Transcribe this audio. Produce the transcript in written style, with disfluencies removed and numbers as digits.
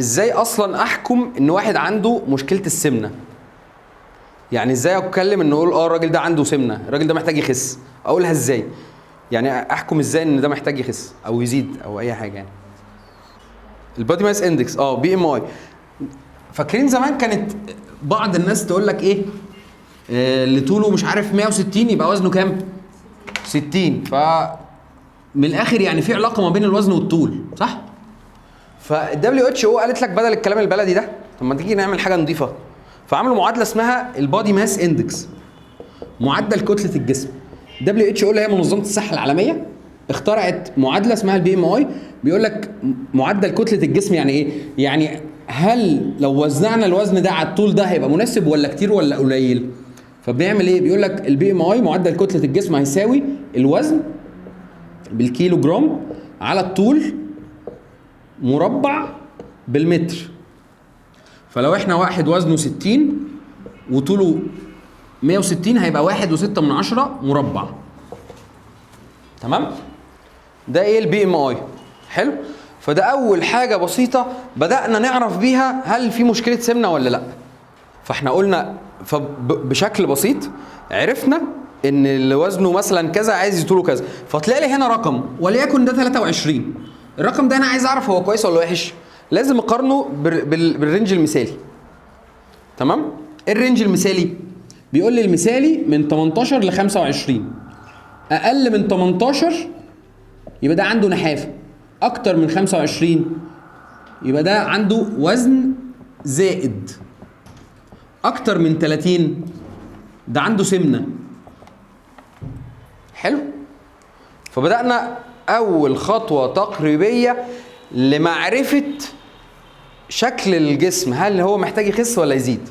ازاي اصلا احكم ان واحد عنده مشكله السمنه؟ يعني ازاي اتكلم ان اقول الراجل ده عنده سمنه، الراجل ده محتاج يخس؟ اقولها ازاي؟ يعني احكم ازاي ان ده محتاج يخس او يزيد او اي حاجه يعني؟ البادي ماس اندكس، بي ام اي. فاكرين زمان كانت بعض الناس تقول لك ايه؟ اللي طوله مش عارف 160 يبقى وزنه كام؟ 60. ف من الاخر يعني في علاقه ما بين الوزن والطول، صح؟ فالدبليو اتش او قالت لك بدل الكلام البلدي ده، طب ما تيجي نعمل حاجه نظيفه. فعملوا معادله اسمها البادي ماس اندكس، معدل كتله الجسم. دبليو اتش او اللي هي منظمه الصحه العالميه اخترعت معادله اسمها البي ام اي. بيقول لك معدل كتله الجسم يعني ايه؟ يعني هل لو وزعنا الوزن ده على الطول ده هيبقى مناسب ولا كتير ولا قليل؟ فبنعمل ايه؟ بيقول لك البي ام اي معدل كتله الجسم هيساوي الوزن بالكيلو جرام على الطول مربع بالمتر. فلو احنا واحد وزنه 60 وطوله 160 هيبقى 1.6 مربع. تمام؟ ده ايه البي ام اي؟ حلو؟ فده اول حاجه بسيطه بدانا نعرف بيها هل في مشكله سمنه ولا لا. فاحنا قلنا بشكل بسيط عرفنا ان اللي وزنه مثلا كذا عايز يطوله كذا، فتلاقي لي هنا رقم وليكن ده 23. الرقم ده انا عايز اعرف هو كويس ولا وحش، لازم اقارنه بالرينج المثالي. تمام؟ ايه الرينج المثالي؟ بيقول لي المثالي من 18 ل 25. اقل من 18 يبقى ده عنده نحافه، اكتر من 25 يبقى ده عنده وزن زائد، اكتر من 30 ده عنده سمنه. حلو؟ فبدأنا اول خطوه تقريبيه لمعرفه شكل الجسم، هل هو محتاج يخس ولا يزيد.